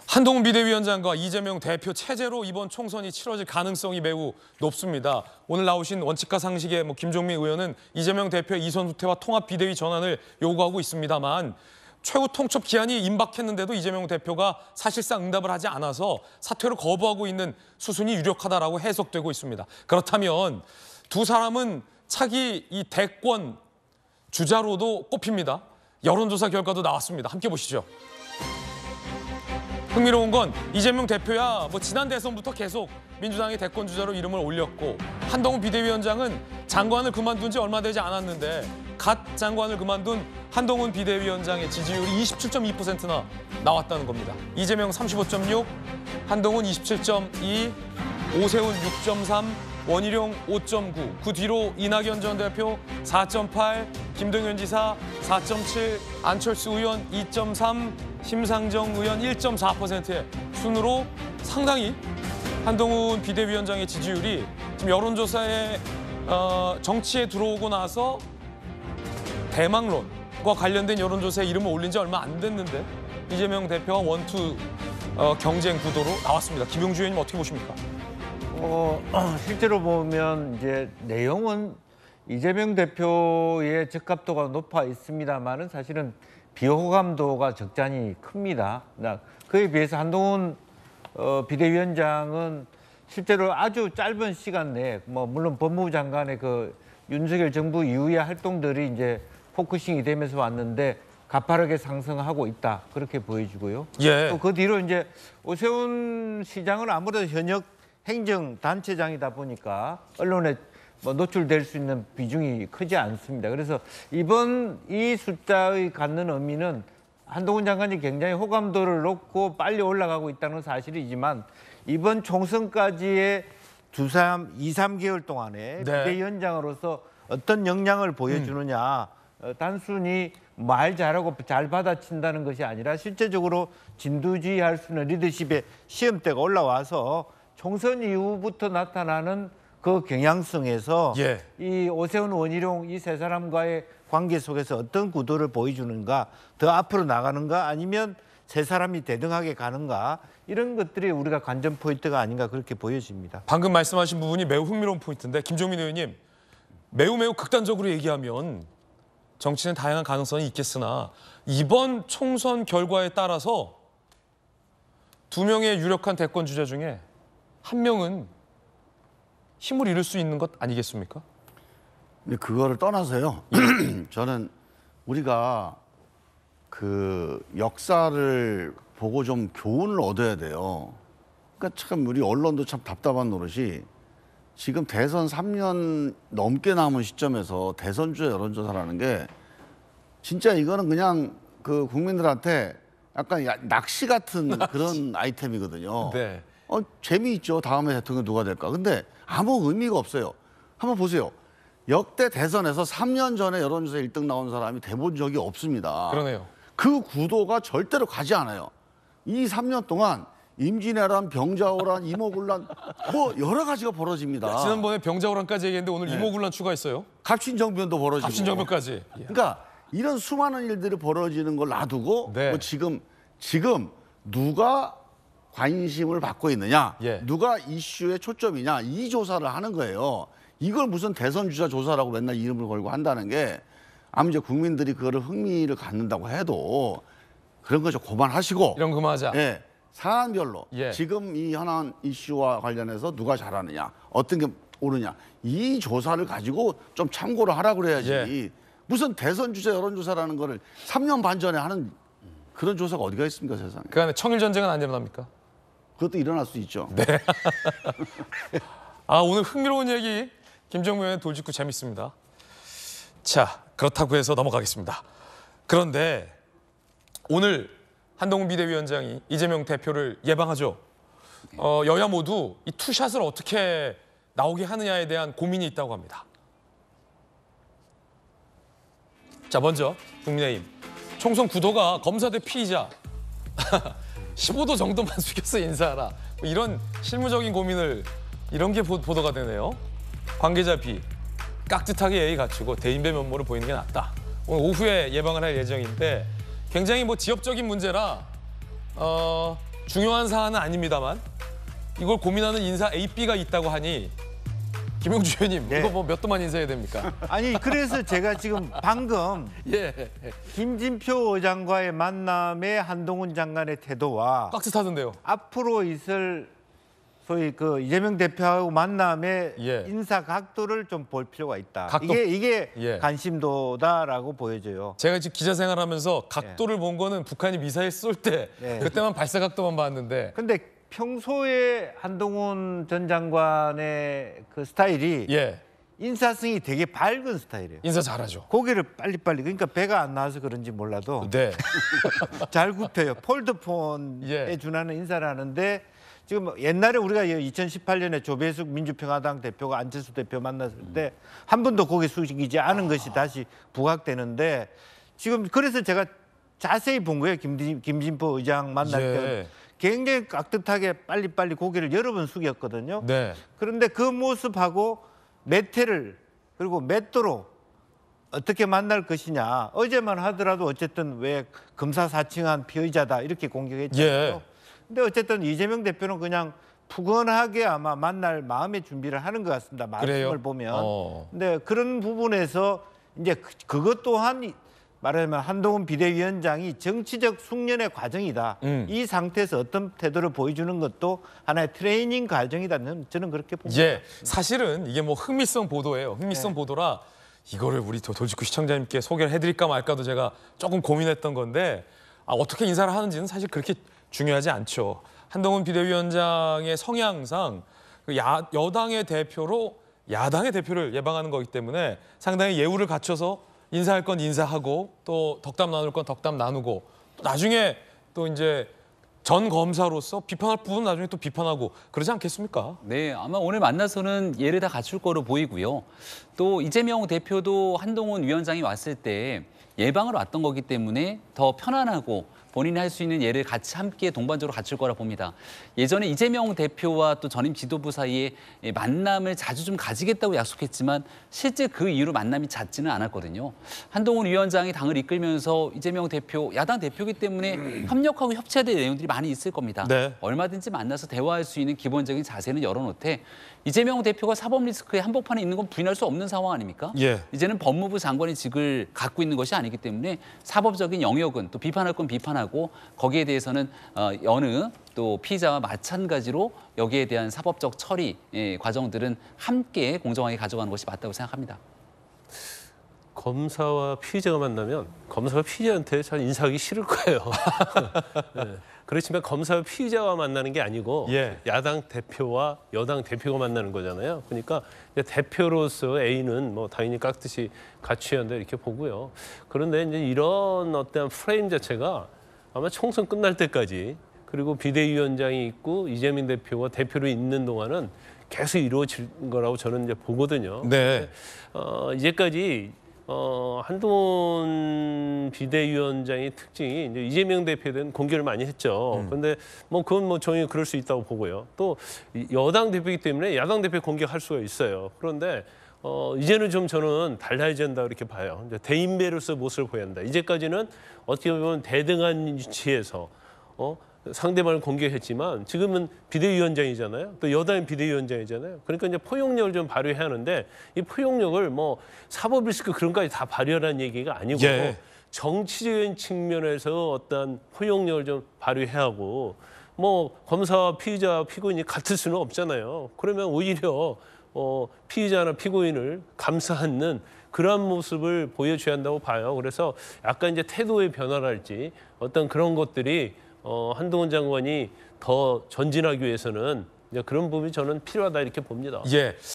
한동훈 비대위원장과 이재명 대표 체제로 이번 총선이 치러질 가능성이 매우 높습니다. 오늘 나오신 원칙과 상식의 김종민 의원은 이재명 대표의 이선 후퇴와 통합 비대위 전환을 요구하고 있습니다만 최후 통첩 기한이 임박했는데도 이재명 대표가 사실상 응답을 하지 않아서 사퇴를 거부하고 있는 수순이 유력하다라고 해석되고 있습니다. 그렇다면 두 사람은 차기 이 대권 주자로도 꼽힙니다. 여론조사 결과도 나왔습니다. 함께 보시죠. 흥미로운 건 이재명 대표야 지난 대선부터 계속 민주당의 대권 주자로 이름을 올렸고 한동훈 비대위원장은 장관을 그만둔 지 얼마 되지 않았는데 갓 장관을 그만둔 한동훈 비대위원장의 지지율이 27.2%나 나왔다는 겁니다. 이재명 35.6, 한동훈 27.2, 오세훈 6.3, 원희룡 5.9, 그 뒤로 이낙연 전 대표 4.8, 김동연 지사 4.7, 안철수 의원 2.3, 심상정 의원 1.4%의 순으로 상당히 한동훈 비대위원장의 지지율이 지금 여론조사에 정치에 들어오고 나서 대망론과 관련된 여론조사에 이름을 올린 지 얼마 안 됐는데 이재명 대표와 원투 경쟁 구도로 나왔습니다. 김용주 의원님 어떻게 보십니까? 실제로 보면 이제 내용은 이재명 대표의 적합도가 높아 있습니다만은 사실은 비호감도가 적잖이 큽니다. 그에 비해서 한동훈 비대위원장은 실제로 아주 짧은 시간 내에 물론 법무부 장관의 그 윤석열 정부 이후의 활동들이 이제 포커싱이 되면서 왔는데 가파르게 상승하고 있다 그렇게 보여지고요. 예. 또 그 뒤로 이제 오세훈 시장은 아무래도 현역 행정단체장이다 보니까 언론에 노출될 수 있는 비중이 크지 않습니다. 그래서 이번 이 숫자의 갖는 의미는 한동훈 장관이 굉장히 호감도를 놓고 빨리 올라가고 있다는 사실이지만 이번 총선까지의 2, 3개월 동안에 비대위원장으로서 어떤 역량을 보여주느냐 단순히 말 잘하고 잘 받아친다는 것이 아니라 실제적으로 진두지휘할 수 있는 리더십의 시험대가 올라와서 총선 이후부터 나타나는 그 경향성에서 이 오세훈, 원희룡 이 세 사람과의 관계 속에서 어떤 구도를 보여주는가, 더 앞으로 나가는가 아니면 세 사람이 대등하게 가는가 이런 것들이 우리가 관전 포인트가 아닌가 그렇게 보여집니다. 방금 말씀하신 부분이 매우 흥미로운 포인트인데 김종민 의원님 매우 극단적으로 얘기하면 정치는 다양한 가능성이 있겠으나 이번 총선 결과에 따라서 두 명의 유력한 대권 주자 중에 한 명은 힘을 잃을 수 있는 것 아니겠습니까? 근데 그거를 떠나서요. 저는 우리가 그 역사를 보고 좀 교훈을 얻어야 돼요. 그러니까 참 우리 언론도 참 답답한 노릇이 지금 대선 3년 넘게 남은 시점에서 대선 주자 여론조사라는 게 진짜 이거는 그냥 그 국민들한테 약간 낚시 같은 그런 아이템이거든요. 네. 재미있죠. 다음에 대통령 누가 될까. 근데 아무 의미가 없어요. 한번 보세요. 역대 대선에서 3년 전에 여론조사 1등 나온 사람이 돼본 적이 없습니다. 그러네요. 그 구도가 절대로 가지 않아요. 이 3년 동안 임진왜란, 병자호란, 이모군란 여러 가지가 벌어집니다. 지난번에 병자호란까지 얘기했는데 오늘 이모군란 추가했어요. 갑신정변도 벌어지고. 갑신정변까지. 그러니까 이런 수많은 일들이 벌어지는 걸 놔두고 지금 누가 관심을 받고 있느냐, 누가 이슈의 초점이냐 이 조사를 하는 거예요. 이걸 무슨 대선 주자 조사라고 맨날 이름을 걸고 한다는 게 아무 이제 국민들이 그거를 흥미를 갖는다고 해도 그런 거 좀 그만하시고 이런 거 그만하자. 사안별로 지금 이 현안 이슈와 관련해서 누가 잘하느냐, 어떤 게 옳으냐 이 조사를 가지고 좀 참고를 하라고 그래야지. 무슨 대선 주자 여론조사라는 거를 3년 반 전에 하는 그런 조사가 어디가 있습니까 세상에. 그 안에 청일 전쟁은 안 일어납니까? 그것도 일어날 수 있죠. 네. 오늘 흥미로운 얘기 김정민 의원의 돌직구 재밌습니다. 자, 그렇다고 해서 넘어가겠습니다. 그런데 오늘 한동훈 비대위원장이 이재명 대표를 예방하죠. 여야 모두 이 투샷을 어떻게 나오게 하느냐에 대한 고민이 있다고 합니다. 자, 먼저 국민의힘. 총선 구도가 검사 대 피의자 15도 정도만 숙여서 인사하라. 이런 실무적인 고민을 이런 게 보도가 되네요. 관계자 B. 깍듯하게 예의 갖추고 대인배 면모를 보이는 게 낫다. 오늘 오후에 예방을 할 예정인데 굉장히 지역적인 문제라 중요한 사안은 아닙니다만 이걸 고민하는 인사 A, B가 있다고 하니 김용주 의원님 네. 이거 뭐 몇 도만 인사해야 됩니까? 아니 그래서 제가 지금 방금 예. 김진표 의장과의 만남의 한동훈 장관의 태도와 깍지 타던데요. 앞으로 있을 소위 그 이재명 대표하고 만남의 예. 인사 각도를 좀 볼 필요가 있다. 각도. 이게 예. 관심도다라고 보여져요. 제가 지금 기자 생활하면서 각도를 본 거는 북한이 미사일 쏠 때 예. 그때만 발사 각도만 봤는데 근데 평소에 한동훈 전 장관의 그 스타일이 예. 인사성이 되게 밝은 스타일이에요. 인사 잘하죠. 고개를 빨리빨리 그러니까 배가 안 나와서 그런지 몰라도 네. 잘 굽혀요. 폴드폰에 예. 준하는 인사를 하는데 지금 옛날에 우리가 2018년에 조배숙 민주평화당 대표가 안철수 대표 만났을 때 한 번도 고개 숙이지 않은 것이 다시 부각되는데 지금 그래서 제가 자세히 본 거예요. 김진표 의장 만날 예. 때 굉장히 깍듯하게 빨리빨리 고개를 여러 번 숙였거든요. 네. 그런데 그 모습하고 매태를 그리고 맷도로 어떻게 만날 것이냐. 어제만 하더라도 어쨌든 왜 검사사칭한 피의자다 이렇게 공격했잖아요. 예. 근데 어쨌든 이재명 대표는 그냥 푸근하게 아마 만날 마음의 준비를 하는 것 같습니다. 말씀을 그래요? 보면. 근데 그런 부분에서 이제 그것 또한 말하자면 한동훈 비대위원장이 정치적 숙련의 과정이다. 이 상태에서 어떤 태도를 보여주는 것도 하나의 트레이닝 과정이다. 저는 그렇게 봅니다. 예. 사실은 이게 뭐 흥미성 보도예요. 흥미성 보도라 이거를 우리 돌직구 시청자님께 소개를 해드릴까 말까도 제가 조금 고민했던 건데 어떻게 인사를 하는지는 사실 그렇게 중요하지 않죠. 한동훈 비대위원장의 성향상 여당의 대표로 야당의 대표를 예방하는 거기 때문에 상당히 예우를 갖춰서 인사할 건 인사하고 또 덕담 나눌 건 덕담 나누고 또 나중에 또 이제 전 검사로서 비판할 부분 나중에 또 비판하고 그러지 않겠습니까? 네, 아마 오늘 만나서는 예를 다 갖출 거로 보이고요. 또 이재명 대표도 한동훈 위원장이 왔을 때 예방을 왔던 거기 때문에 더 편안하고 본인이 할 수 있는 예를 같이 함께 동반적으로 갖출 거라 봅니다. 예전에 이재명 대표와 또 전임 지도부 사이에 만남을 자주 좀 가지겠다고 약속했지만 실제 그 이후로 만남이 잦지는 않았거든요. 한동훈 위원장이 당을 이끌면서 이재명 대표, 야당 대표이기 때문에 협력하고 협치해야 될 내용들이 많이 있을 겁니다. 네. 얼마든지 만나서 대화할 수 있는 기본적인 자세는 열어놓되 이재명 대표가 사법 리스크의 한복판에 있는 건 부인할 수 없는 상황 아닙니까? 예. 이제는 법무부 장관의 직을 갖고 있는 것이 아니기 때문에 사법적인 영역은 또 비판할 건 비판하고 거기에 대해서는 여느 또 피의자와 마찬가지로 여기에 대한 사법적 처리 과정들은 함께 공정하게 가져가는 것이 맞다고 생각합니다. 검사와 피의자가 만나면 검사가 피의자한테 잘 인사하기 싫을 거예요. 네. 그렇지만 검사와 피의자와 만나는 게 아니고 예. 야당 대표와 여당 대표가 만나는 거잖아요. 그러니까 이제 대표로서 A는 뭐 당연히 깍듯이 갖춰야 한다 이렇게 보고요. 그런데 이제 이런 어떤 프레임 자체가 아마 총선 끝날 때까지 그리고 비대위원장이 있고 이재명 대표가 대표로 있는 동안은 계속 이루어질 거라고 저는 이제 보거든요. 네. 이제까지 한동훈 비대위원장의 특징이 이제 이재명 대표에 대한 공격을 많이 했죠. 그런데 뭐 그건 뭐 저희 그럴 수 있다고 보고요. 또 여당 대표이기 때문에 야당 대표 공격할 수가 있어요. 그런데 이제는 좀 저는 달라져야 한다 이렇게 봐요. 이제 대인배로서 모습을 보여야 한다. 이제까지는 어떻게 보면 대등한 위치에서 상대방을 공격했지만 지금은 비대위원장이잖아요. 또 여당은 비대위원장이잖아요. 그러니까 이제 포용력을 좀 발휘해야 하는데 이 포용력을 뭐 사법 리스크 그런 까지 다 발휘하라는 얘기가 아니고 예. 정치적인 측면에서 어떤 포용력을 좀 발휘해야 하고 뭐 검사와 피의자, 피고인이 같을 수는 없잖아요. 그러면 오히려 피의자나 피고인을 감싸는 그러한 모습을 보여줘야 한다고 봐요. 그래서 약간 이제 태도의 변화랄지 어떤 그런 것들이 한동훈 장관이 더 전진하기 위해서는 이제 그런 부분이 저는 필요하다 이렇게 봅니다. 예.